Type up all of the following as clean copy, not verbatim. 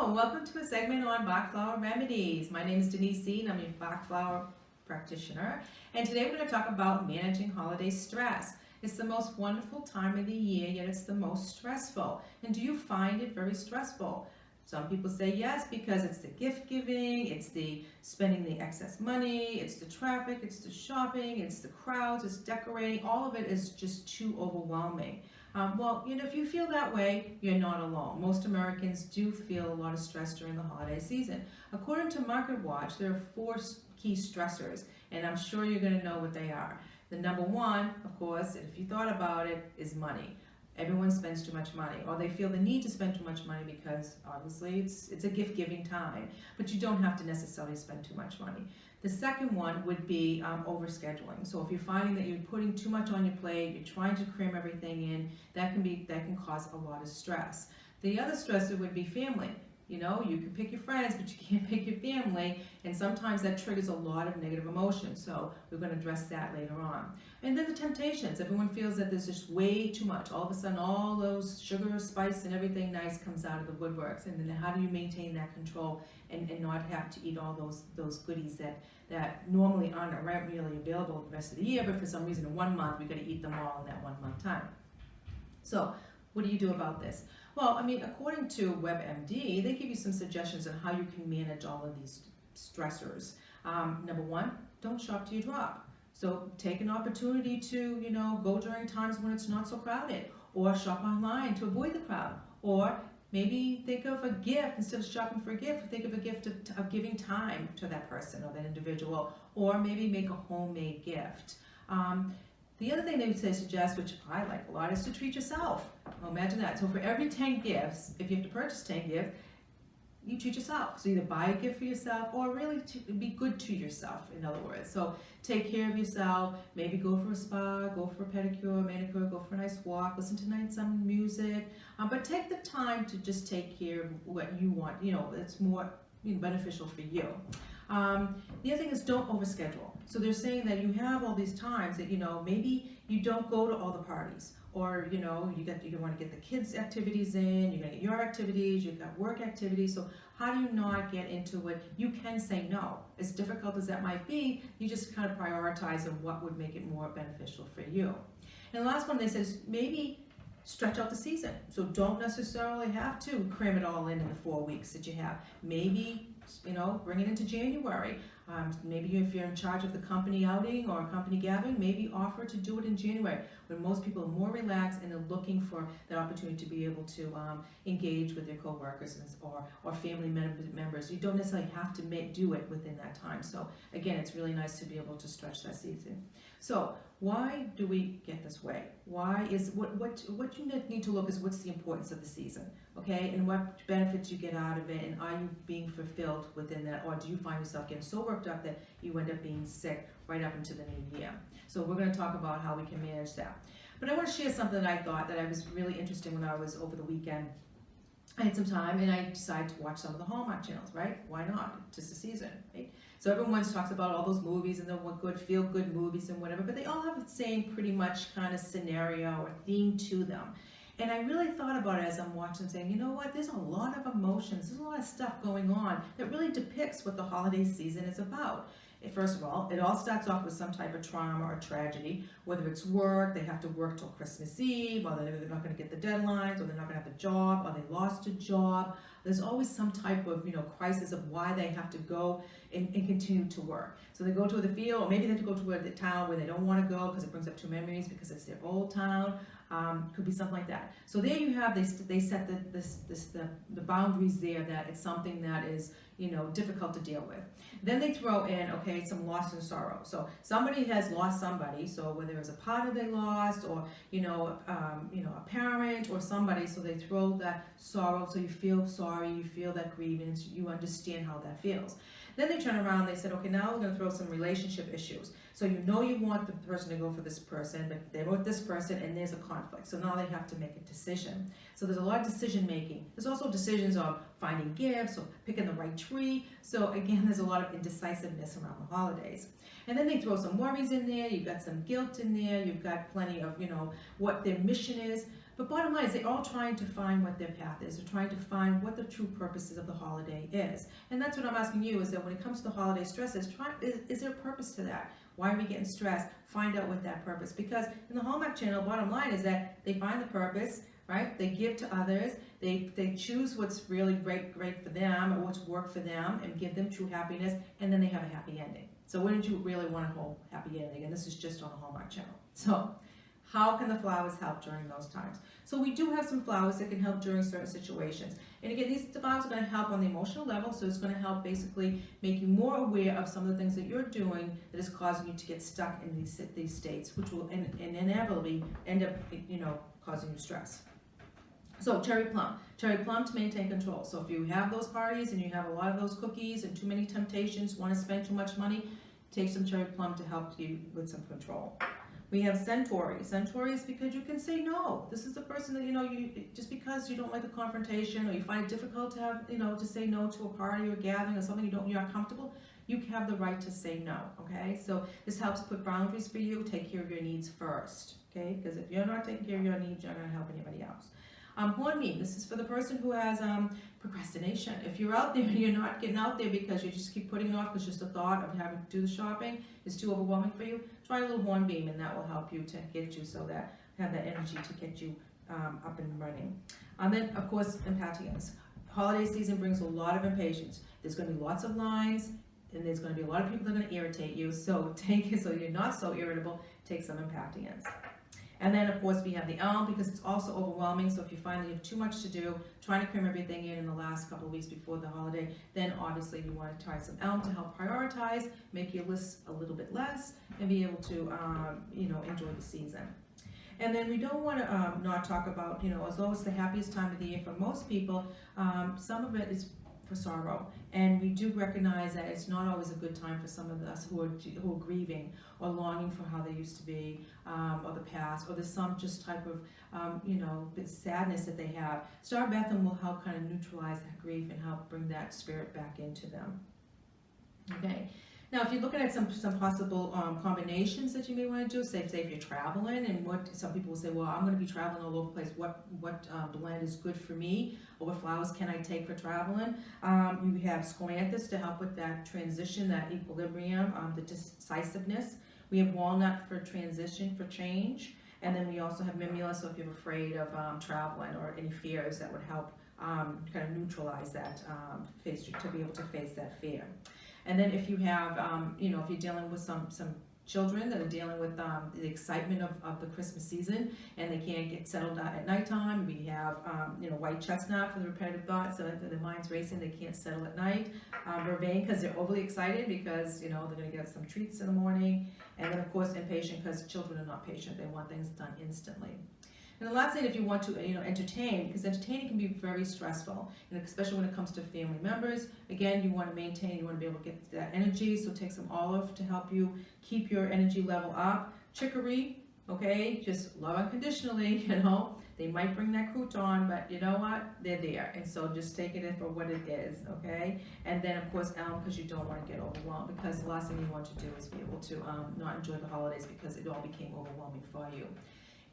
and welcome to a segment on Bach flower remedies. My name is Denise Eaton. I'm a Bach flower practitioner, and today we're going to talk about managing holiday stress. It's the most wonderful time of the year, yet it's the most stressful. And do you find it very stressful? Some people say yes, because it's the gift giving, it's the spending the excess money, it's the traffic, it's the shopping, it's the crowds, it's decorating. All of it is just too overwhelming. Well, if you feel that way, you're not alone. Most Americans do feel a lot of stress during the holiday season. According to MarketWatch, there are 4 key stressors, and I'm sure you're going to know what they are. The number one, of course, if you thought about it, is money. Everyone spends too much money, or they feel the need to spend too much money because obviously it's a gift-giving time, but you don't have to necessarily spend too much money. The second one would be overscheduling. So if you're finding that you're putting too much on your plate, you're trying to cram everything in, that can cause a lot of stress. The other stressor would be family. You can pick your friends, but you can't pick your family, and sometimes that triggers a lot of negative emotions. So we're going to address that later on. And then the temptations. Everyone feels that there's just way too much. All of a sudden, all those sugar, spice, and everything nice comes out of the woodworks. And then how do you maintain that control and not have to eat all those goodies that normally aren't really available the rest of the year, but for some reason in 1 month, we've got to eat them all in that 1 month time. So what do you do about this? Well, according to WebMD, they give you some suggestions on how you can manage all of these stressors. Number one, don't shop till you drop. So take an opportunity to, go during times when it's not so crowded, or shop online to avoid the crowd, or maybe think of a gift. Instead of shopping for a gift, think of a gift of giving time to that person or that individual, or maybe make a homemade gift. The other thing they would suggest, which I like a lot, is to treat yourself. Well, imagine that. So for every 10 gifts, if you have to purchase 10 gifts, you treat yourself. So either buy a gift for yourself or really be good to yourself, in other words. So take care of yourself, maybe go for a spa, go for a pedicure, manicure, go for a nice walk, listen to some music, but take the time to just take care of what you want. It's more beneficial for you. The other thing is, don't overschedule. So they're saying that you have all these times that, maybe you don't go to all the parties, or, you want to get the kids' activities in, you're going to get your activities, you've got work activities. So how do you not get into it? You can say no. As difficult as that might be, you just kind of prioritize on what would make it more beneficial for you. And the last one they said is maybe stretch out the season. So don't necessarily have to cram it all in the 4 weeks that you have. Maybe, bring it into January. Maybe if you're in charge of the company outing or a company gathering, maybe offer to do it in January, when most people are more relaxed and are looking for that opportunity to be able to engage with their coworkers or family members. You don't necessarily have to do it within that time. So again, it's really nice to be able to stretch that season. So why do we get this way? Why is what you need to look is what's the importance of the season, okay, and what benefits you get out of it, and are you being fulfilled within that, or do you find yourself getting so worked up that you end up being sick right up into the new year? So we're going to talk about how we can manage that. But I want to share something that I thought that I was really interesting when I was over the weekend. I had some time and I decided to watch some of the Hallmark channels, right? Why not? It's just a season, right? So everyone talks about all those movies and the feel-good movies and whatever, but they all have the same pretty much kind of scenario or theme to them. And I really thought about it as I'm watching, saying, you know what, there's a lot of emotions, there's a lot of stuff going on that really depicts what the holiday season is about. First of all, it all starts off with some type of trauma or tragedy, whether it's work, they have to work till Christmas Eve, or they're not going to get the deadlines, or they're not going to have a job, or they lost a job. There's always some type of crisis of why they have to go and continue to work. So they go to the field, or maybe they have to go to the town where they don't want to go because it brings up two memories because it's their old town. Could be something like that. So there you have, they set the boundaries there, that it's something that is difficult to deal with. Then they throw in, okay, some loss and sorrow. So somebody has lost somebody, so whether it was a partner they lost, or a parent or somebody, so they throw that sorrow, so you feel sorry, you feel that grievance, you understand how that feels. Then they turn around, they said, okay, now we're going to throw some relationship issues. So you want the person to go for this person, but they wrote this person and there's a conflict. So now they have to make a decision. So there's a lot of decision making. There's also decisions of finding gifts or picking the right tree. So again, there's a lot of indecisiveness around the holidays. And then they throw some worries in there, you've got some guilt in there, you've got plenty of, what their mission is. But bottom line is they're all trying to find what their path is. They're trying to find what the true purposes of the holiday is. And that's what I'm asking you, is that when it comes to the holiday stresses, is there a purpose to that? Why are we getting stressed? Find out what that purpose, because in the Hallmark Channel, bottom line is that they find the purpose, right? They give to others. They choose what's really great for them, or what's worked for them, and give them true happiness, and then they have a happy ending. So wouldn't you really want a whole happy ending? And this is just on the Hallmark Channel. So how can the flowers help during those times? So we do have some flowers that can help during certain situations. And again, these flowers are going to help on the emotional level, so it's going to help basically make you more aware of some of the things that you're doing that is causing you to get stuck in these states, which will inevitably end up, causing you stress. So cherry plum to maintain control. So if you have those parties and you have a lot of those cookies and too many temptations, want to spend too much money, take some cherry plum to help you with some control. We have centauri. Centauri is because you can say no. This is the person that, you just because you don't like a confrontation, or you find it difficult to have, to say no to a party or gathering or something you're not comfortable, you have the right to say no, okay? So this helps put boundaries for you, take care of your needs first, okay? Because if you're not taking care of your needs, you're not going to help anybody else. Hornbeam, this is for the person who has procrastination. If you're out there and you're not getting out there because you just keep putting it off because just the thought of having to do the shopping is too overwhelming for you, try a little hornbeam, and that will help you to get you so that have that energy to get you up and running. And then, of course, impatience. Holiday season brings a lot of impatience. There's going to be lots of lines, and there's going to be a lot of people that are going to irritate you. So take it so you're not so irritable. Take some impatience. And then, of course, we have the elm, because it's also overwhelming. So if you find that you have too much to do, trying to cram everything in the last couple of weeks before the holiday, then obviously you want to try some elm to help prioritize, make your list a little bit less, and be able to, enjoy the season. And then we don't want to not talk about, although it's the happiest time of the year for most people, some of it is for sorrow, and we do recognize that it's not always a good time for some of us who are grieving or longing for how they used to be, or the past, or there's some just type of sadness that they have. Star Bethlehem will help kind of neutralize that grief and help bring that spirit back into them. Okay. Now, if you're looking at some possible combinations that you may want to do, say if you're traveling, and what some people will say, well, I'm going to be traveling all over the place. What blend is good for me, or what flowers can I take for traveling? You have scleranthus to help with that transition, that equilibrium, the decisiveness. We have walnut for transition, for change, and then we also have mimula. So if you're afraid of traveling or any fears, that would help kind of neutralize that to be able to face that fear. And then if you have, if you're dealing with some children that are dealing with the excitement of the Christmas season, and they can't get settled out at nighttime, we have, white chestnut for the repetitive thoughts, so if their mind's racing, they can't settle at night. Vervain, because they're overly excited, because, they're going to get some treats in the morning. And then, of course, impatient, because children are not patient. They want things done instantly. And the last thing, if you want to, entertain, because entertaining can be very stressful, and especially when it comes to family members. Again, you want to maintain, you want to be able to get that energy, so take some olive to help you keep your energy level up. Chicory, okay, just love unconditionally, They might bring that crouton, but you know what? They're there, and so just take it in for what it is, okay? And then, of course, elm, because you don't want to get overwhelmed, because the last thing you want to do is be able to not enjoy the holidays because it all became overwhelming for you.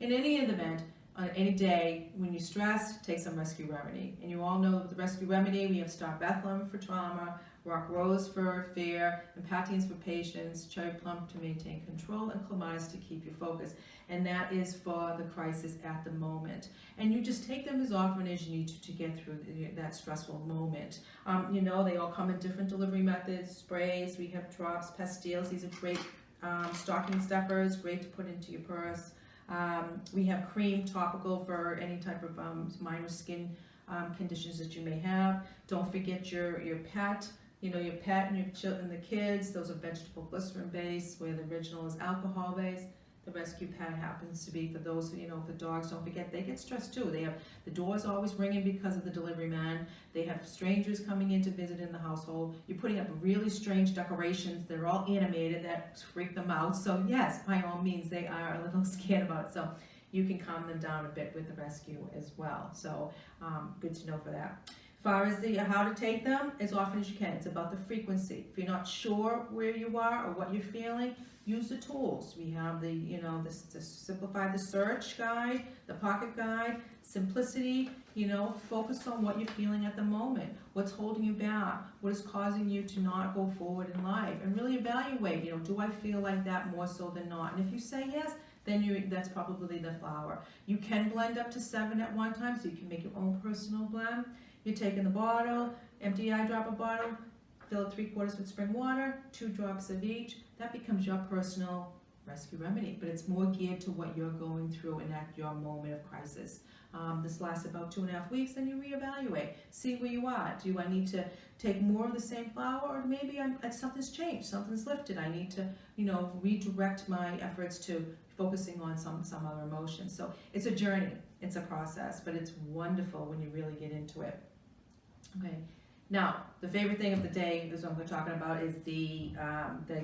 In any event, on any day, when you're stressed, take some rescue remedy. And you all know the rescue remedy, we have Star Bethlehem for trauma, rock rose for fear, impatiens for patience, cherry plum to maintain control, and clematis to keep you focused. And that is for the crisis at the moment. And you just take them as often as you need to get through that stressful moment. They all come in different delivery methods, sprays, we have drops, pastilles. These are great stocking stuffers, great to put into your purse. We have cream topical for any type of minor skin conditions that you may have. Don't forget your pet, your pet and the kids. Those are vegetable glycerin based, where the original is alcohol based. The rescue pet happens to be for those who, the dogs, don't forget, they get stressed too. They have the doors always ringing because of the delivery man. They have strangers coming in to visit in the household. You're putting up really strange decorations. They're all animated. That freak them out. So yes, by all means, they are a little scared about it. So you can calm them down a bit with the rescue as well. So good to know for that. far as the how to take them, as often as you can. It's about the frequency. If you're not sure where you are or what you're feeling, use the tools. We have the, to simplify the search guide, the pocket guide, simplicity, focus on what you're feeling at the moment. What's holding you back? What is causing you to not go forward in life? And really evaluate, do I feel like that more so than not? And if you say yes, then that's probably the flower. You can blend up to 7 at one time, so you can make your own personal blend. You're taking the bottle, empty eyedropper bottle, fill it 3/4 with spring water, 2 drops of each. That becomes your personal rescue remedy, but it's more geared to what you're going through and at your moment of crisis. This lasts about 2.5 weeks, then you reevaluate. See where you are. Do I need to take more of the same flower, or maybe something's changed, something's lifted. I need to, redirect my efforts to focusing on some other emotion. So it's a journey, it's a process, but it's wonderful when you really get into it. Okay. Now, the favorite thing of the day is what I'm talking about is the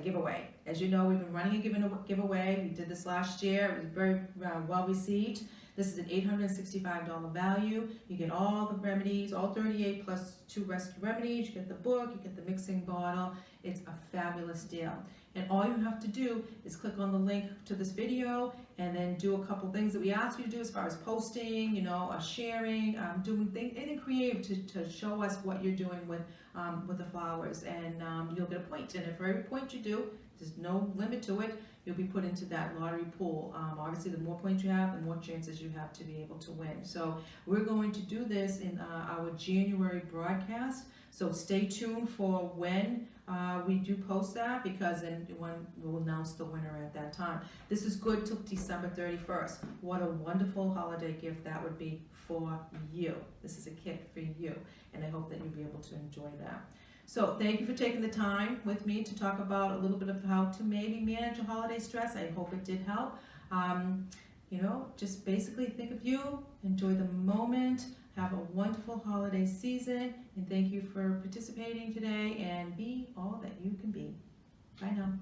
giveaway. As you know, we've been running a giveaway. We did this last year. It was very well received. This is an $865 value. You get all the remedies, all 38 plus 2 rescue remedies. You get the book, you get the mixing bottle. It's a fabulous deal. And all you have to do is click on the link to this video and then do a couple things that we asked you to do as far as posting, sharing, doing things, anything creative to show us what you're doing with the flowers, and you'll get a point. And for every point you do, there's no limit to it, you'll be put into that lottery pool. Obviously, the more points you have, the more chances you have to be able to win. So we're going to do this in our January broadcast. So stay tuned for when we do post that, because then we'll announce the winner at that time. This is good till December 31st. What a wonderful holiday gift that would be for you. This is a kit for you, and I hope that you'll be able to enjoy that. So thank you for taking the time with me to talk about a little bit of how to maybe manage a holiday stress. I hope it did help. Just basically think of you, enjoy the moment, have a wonderful holiday season, and thank you for participating today, and be all that you can be. Bye now.